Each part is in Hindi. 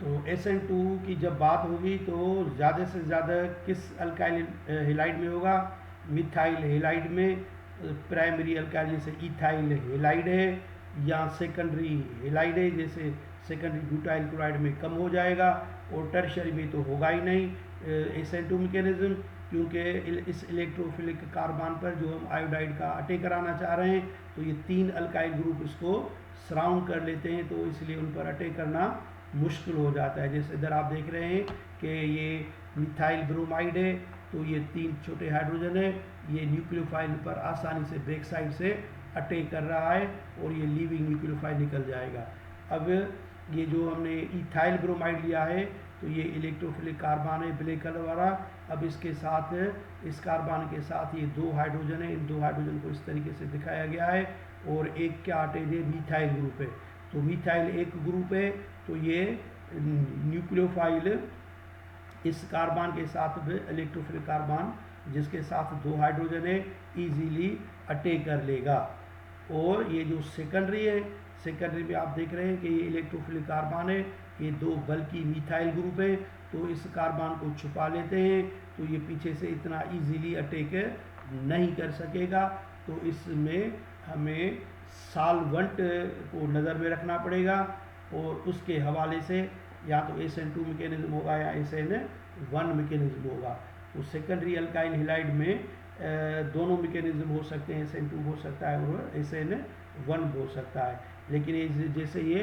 तो SN2 की जब बात होगी तो ज़्यादा से ज़्यादा किस अल्काइल हेलाइड में होगा? मिथाइल हेलाइड में। प्राइमरी अल्काइल जैसे इथाइल हेलाइड है, या सेकेंडरी हेलाइड है जैसे सेकेंडरी ब्यूटाइल क्लोराइड में कम हो जाएगा, और टर्शरी में तो होगा ही नहीं SN2 मैकेनिज्म, क्योंकि इस इलेक्ट्रोफिलिक कार्बन पर जो हम आयोडाइड का अटैक कराना चाह रहे हैं तो ये 3 अल्काइल ग्रुप इसको सराउंड कर लेते हैं, तो इसलिए उन पर अटैक करना मुश्किल हो जाता है। जैसे इधर आप देख रहे हैं कि ये मिथाइल ब्रोमाइड है, तो ये 3 छोटे हाइड्रोजन है, ये न्यूक्लियोफाइल पर आसानी से बैक साइड से अटैक कर रहा है और ये लीविंग न्यूक्लियोफाइल निकल जाएगा। अब ये जो हमने इथाइल ब्रोमाइड लिया है तो ये इलेक्ट्रोफिलिक कार्बन है ब्लैक कलर वाला। अब इसके साथ इस कार्बन के साथ ये 2 हाइड्रोजन है, इन 2 हाइड्रोजन को इस तरीके से दिखाया गया है, और एक क्या अटैच है? मिथाइल ग्रुप है। तो मिथाइल एक ग्रुप है, तो ये न्यूक्लियोफाइल इस कार्बन के साथ इलेक्ट्रोफिलिक कार्बन जिसके साथ 2 हाइड्रोजन है इजीली अटैक कर लेगा। और ये जो सेकेंडरी है, सेकेंडरी में आप देख रहे हैं कि ये इलेक्ट्रोफिलिक कार्बन है, ये 2 बल्कि मिथाइल ग्रुप है, तो इस कार्बन को छुपा लेते हैं, तो ये पीछे से इतना इजीली अटैक नहीं कर सकेगा। तो इसमें हमें साल्वेंट को नज़र में रखना पड़ेगा, और उसके हवाले से या तो SN2 मैकेनिज्म होगा या SN1 मैकेनिज्म होगा। तो सेकेंडरी अल्काइल हेलाइड में दोनों मैकेनिज्म हो सकते हैं, SN2 हो सकता है और SN1 हो सकता है। लेकिन ये जैसे ये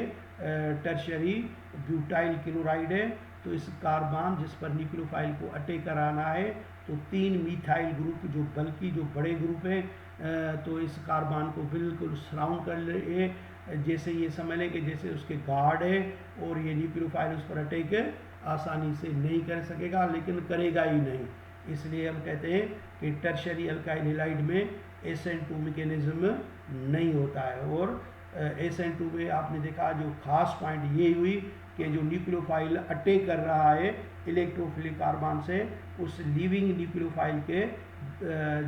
टर्शरी ब्यूटाइल क्लोराइड है, तो इस कार्बन जिस पर न्यूक्लियोफाइल को अटैक कराना है, तो 3 मिथाइल ग्रुप जो बल्कि जो बड़े ग्रुप हैं, तो इस कार्बन को बिल्कुल सराउंड कर ले, जैसे ये समझ लें कि जैसे उसके गार्ड है, और ये न्यूक्लियोफाइल उस पर अटैक आसानी से नहीं कर सकेगा, लेकिन करेगा ही नहीं। इसलिए हम कहते हैं कि टर्शरी अल्काइल हेलाइड में SN2 मैकेनिज्म नहीं होता है। और SN2 में आपने देखा जो खास पॉइंट ये हुई कि जो न्यूक्लियोफाइल अटैक कर रहा है इलेक्ट्रोफिलिक कार्बन से, उस लिविंग न्यूक्लियोफाइल के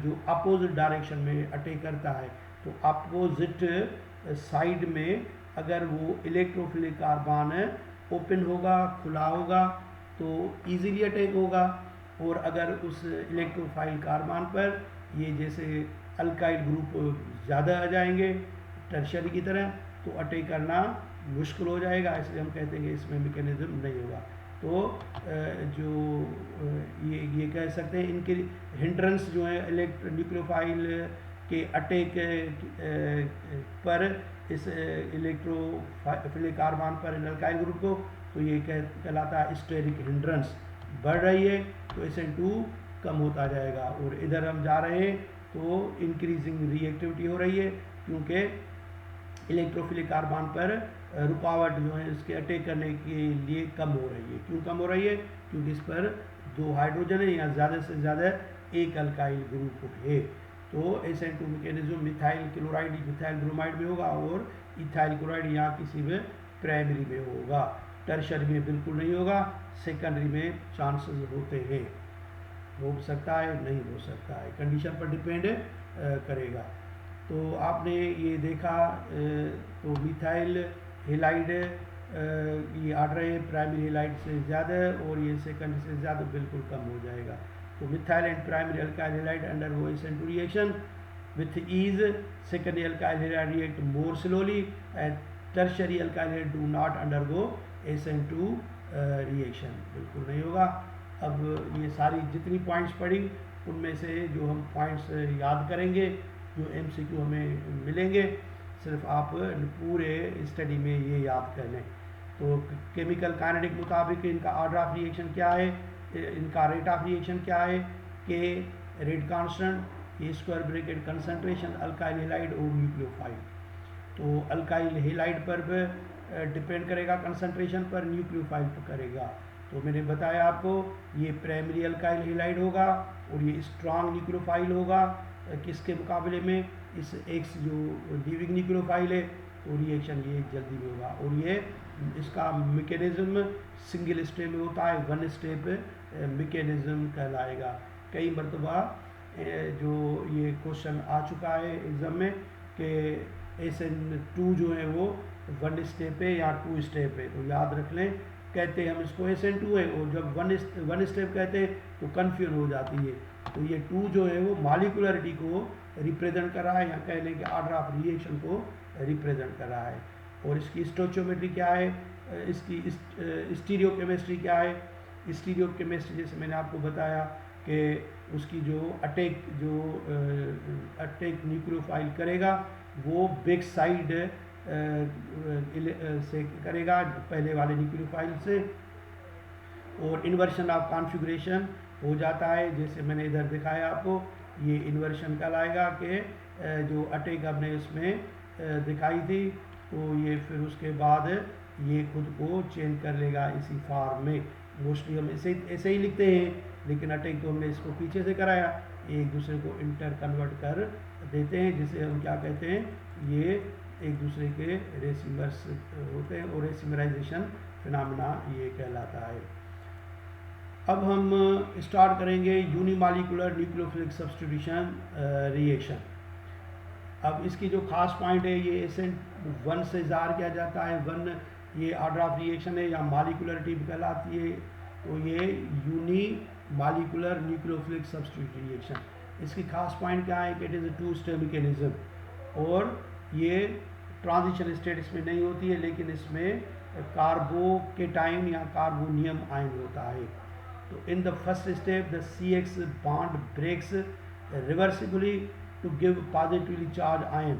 जो अपोजिट डायरेक्शन में अटैक करता है। तो अपोजिट साइड में अगर वो इलेक्ट्रोफिलिक कार्बन ओपन होगा, खुला होगा, तो इजीली अटैक होगा। और अगर उस इलेक्ट्रोफाइल कार्बन पर ये जैसे अल्काइल ग्रुप ज़्यादा आ जाएंगे टर्शरी की तरह, तो अटैक करना मुश्किल हो जाएगा। इसलिए हम कहते हैं कि इसमें मैकेनिज्म नहीं होगा। तो जो ये कह सकते हैं इनके हिंड्रेंस जो है न्यूक्लियोफाइल के अटैक पर इस इलेक्ट्रोफिलिक कार्बन पर अल्काइल ग्रुप को, तो ये कहलाता है स्टेरिक हिंड्रेंस। बढ़ रही है तो SN2 कम होता जाएगा, और इधर हम जा रहे हैं तो इंक्रीजिंग रिएक्टिविटी हो रही है, क्योंकि इलेक्ट्रोफिलिक कार्बन पर रुकावट जो है इसके अटैक करने के लिए कम हो रही है। क्यों कम हो रही है? क्योंकि इस पर 2 हाइड्रोजन है या ज़्यादा से ज़्यादा एक अल्काइल ग्रुप है। तो SN2 mechanism methyl chloride methyl bromide में होगा, और इथाइल क्लोराइड यहाँ किसी में प्राइमरी में होगा, टर्शरी में बिल्कुल नहीं होगा, सेकेंडरी में चांसेस होते हैं। हो सकता है, नहीं हो सकता है, कंडीशन पर डिपेंड करेगा। तो आपने ये देखा, तो मिथाइल हेलाइड ये ऑर्डर है प्राइमरी हेलाइड से ज़्यादा, और ये सेकेंडरी से ज़्यादा बिल्कुल कम हो जाएगा। तो methyl and primary alkyl halide under वो SN2 reaction with ease, secondary alkyl halide react more slowly, and tertiary alkyl halide do not undergo SN2 reaction, बिल्कुल नहीं होगा। अब ये सारी जितनी पॉइंट्स पढ़ी उनमें से जो हम पॉइंट्स याद करेंगे, जो MCQ हमें मिलेंगे, सिर्फ आप पूरे स्टडी में ये याद कर लें। तो केमिकल काइनेटिक मुताबिक इनका ऑर्डर ऑफ रिएक्शन क्या है, इनका रेट ऑफ रिएक्शन क्या है, के रेट कांस्टेंट, ये square bracket concentration, alkyl halide और न्यूक्लियोफाइल। तो अल्काइल हेलाइड पर डिपेंड करेगा कंसंट्रेशन पर, न्यूक्लियोफाइल पर करेगा। तो मैंने बताया आपको ये प्राइमरी अल्काइल हेलाइड होगा, और ये स्ट्रॉन्ग न्यूक्लियोफाइल होगा किसके मुकाबले में, इस X जो लीविंग न्यूक्लियोफाइल है, तो रिएक्शन ये जल्दी में होगा। और ये इसका मैकेनिज्म सिंगल स्टेप में होता है, 1 स्टेप मैकेनिज्म कहलाएगा। कई मरतबा जो ये क्वेश्चन आ चुका है एग्ज़ाम में कि SN2 जो है वो 1 स्टेप है या 2 स्टेप है, तो याद रख लें कहते हैं हम इसको SN2 है, और जब वन स्टेप कहते हैं तो कन्फ्यूजन हो जाती है। तो ये 2 जो है वो मॉलिक्युलरिटी को रिप्रेजेंट कर रहा है, या कह लें कि ऑर्डर ऑफ रिएक्शन को रिप्रेजेंट कर रहा है। और इसकी स्टोइचियोमेट्री क्या है, इसकी स्टीरियोकेमिस्ट्री क्या है। स्टीरियोकेमिस्ट्री जैसे मैंने आपको बताया कि उसकी जो अटैक न्यूक्लियोफाइल करेगा वो बैक साइड से करेगा पहले वाले न्यूक्लियोफाइल से, और इन्वर्शन ऑफ कॉन्फ़िगरेशन हो जाता है। जैसे मैंने इधर दिखाया आपको, ये इन्वर्शन कहलाएगा कि जो अटैक हमने इसमें दिखाई थी, तो ये फिर उसके बाद ये खुद को चेंज कर लेगा इसी फॉर्म में। मोस्टली हम ऐसे ही लिखते हैं, लेकिन अटैक तो हमने इसको पीछे से कराया, एक दूसरे को इंटर कन्वर्ट कर देते हैं, जिसे हम क्या कहते हैं, ये एक दूसरे के रेसिमर्स होते हैं, और रेसिमराइजेशन फिनोमेना ये कहलाता है। अब हम स्टार्ट करेंगे यूनिमॉलिक्यूलर न्यूक्लियोफिलिक सब्स्टिट्यूशन रिएक्शन। अब इसकी जो खास पॉइंट है, ये SN1 से ज़ाहिर किया जाता है। 1 ये ऑर्डर ऑफ रिएक्शन है या मॉलिक्युलरिटी कहलाती है। तो ये यूनिमॉलिक्यूलर न्यूक्लियोफिलिक सब्स्टिट्यूशन रिएक्शन, इसकी खास पॉइंट क्या है कि it is a 2 step mechanism, और ये ट्रांजिशन स्टेट इसमें नहीं होती है, लेकिन इसमें कार्बोकेटाइन या कार्बोनियम आयन होता है। तो in the first step the CX bond breaks reversibly to give positively charged ion.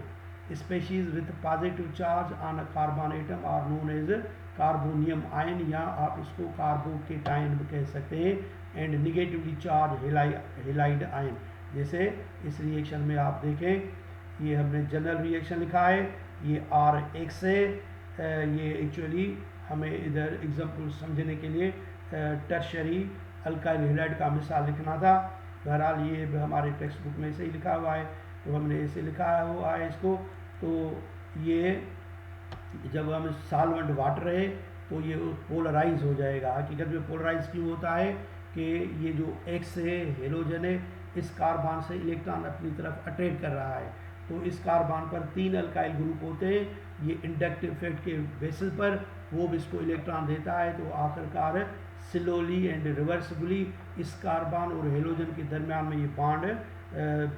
Species with positive charge on a carbon atom are known as carbonium ion, या आप इसको कार्बोकेटाइन कह सकते हैं, and negatively charge halide ion. जैसे इस रिएक्शन में आप देखें, ये हमने जनरल रिएक्शन लिखा है, ये RX है। ये एक्चुअली हमें इधर एग्जाम्पल समझने के लिए टर्शरी अल्काइल हेलाइड का मिसाल लिखना था। बहरहाल ये हमारे टेक्स्ट बुक में ऐसे ही लिखा हुआ है, तो हमने ऐसे लिखा हुआ है इसको। तो ये जब हम सॉल्वेंट वाटर है तो ये पोलराइज हो जाएगा। हकीकत में पोलराइज क्यों होता है कि ये जो X है, हेलोजन है, इस कार्बन से इलेक्ट्रॉन अपनी तरफ अट्रैक्ट कर रहा है। तो इस कार्बन पर 3 अल्काइल ग्रुप होते हैं, ये इंडक्टिव इफेक्ट के बेसिस पर वो भी इसको इलेक्ट्रॉन देता है। तो आखिरकार स्लोली एंड रिवर्सिबली इस कार्बन और हेलोजन के दरमियान में ये बॉन्ड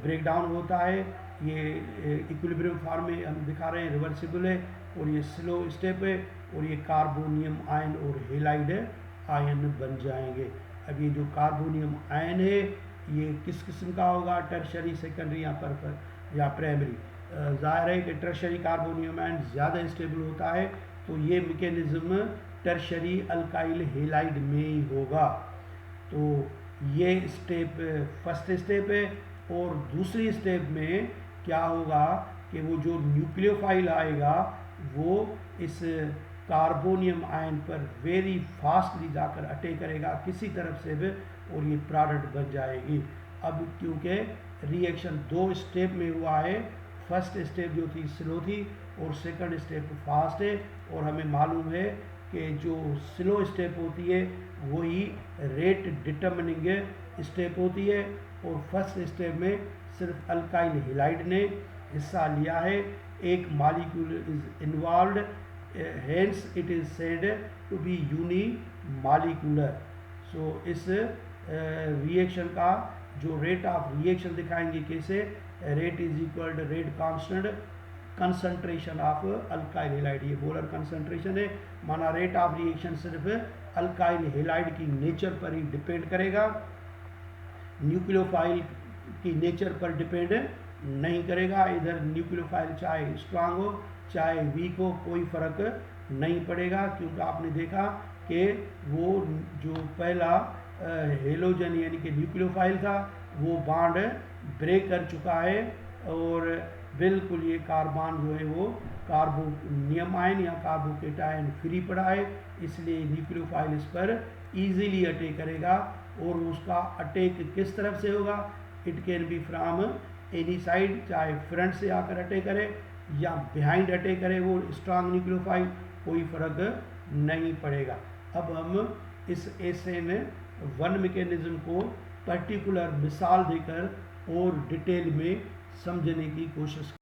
ब्रेक डाउन होता है। ये इक्विलिब्रियम फॉर्म में हम दिखा रहे हैं, रिवर्सिबल है, और ये स्लो स्टेप है, और ये कार्बोनियम आयन और हेलाइड आयन बन जाएंगे। अब ये जो कार्बोनियम आयन है ये किस किस्म का होगा, टर्शरी, सेकेंडरी या प्राइमरी। जाहिर है कि टर्शरी कार्बोनियम आयन ज़्यादा स्टेबल होता है, तो ये मैकेनिज्म टर्शरी अल्काइल हेलाइड में ही होगा। तो ये स्टेप फर्स्ट स्टेप है। और दूसरी स्टेप में क्या होगा कि वो जो न्यूक्लियोफाइल आएगा वो इस कार्बोनियम आयन पर वेरी फास्टली जाकर अटैक करेगा किसी तरफ से भी, और ये प्रोडक्ट बन जाएगी। अब क्योंकि रिएक्शन 2 स्टेप में हुआ है, फर्स्ट स्टेप जो थी स्लो थी और सेकंड स्टेप फास्ट है, और हमें मालूम है कि जो स्लो स्टेप होती है वही रेट डिटर्मिनिंग स्टेप होती है, और फर्स्ट स्टेप में सिर्फ अल्काइल हेलाइड ने हिस्सा लिया है, एक molecule is involved, hence it is said to be unimolecular. So इस रिएक्शन का जो रेट ऑफ रिएक्शन दिखाएंगे कैसे, rate is equal to rate constant concentration of alkyl halide. ये मोलर कंसंट्रेशन है, माना रेट ऑफ रिएक्शन सिर्फ अल्काइल हेलाइड की नेचर पर ही डिपेंड करेगा, न्यूक्लियोफाइल की नेचर पर डिपेंड नहीं करेगा। इधर न्यूक्लियोफाइल चाहे स्ट्रांग हो चाहे वीक हो, कोई फर्क नहीं पड़ेगा, क्योंकि आपने देखा कि वो जो पहला हेलोजन यानी कि न्यूक्लियोफाइल था वो बॉन्ड ब्रेक कर चुका है, और बिल्कुल ये कार्बन जो है वो कार्बोनियम आयन या कार्बोकेटायन फ्री पड़ा है, इसलिए न्यूक्लियोफाइल इस पर इजीली अटैक करेगा। और उसका अटैक किस तरफ से होगा, it can be from any side, चाहे फ्रंट से आकर अटैक करे या बिहाइंड अटैक करे वो स्ट्रांग न्यूक्लियोफाइल, कोई फर्क नहीं पड़ेगा। अब हम इस SN1 मैकेनिज्म को पर्टिकुलर मिसाल देकर और डिटेल में समझने की कोशिश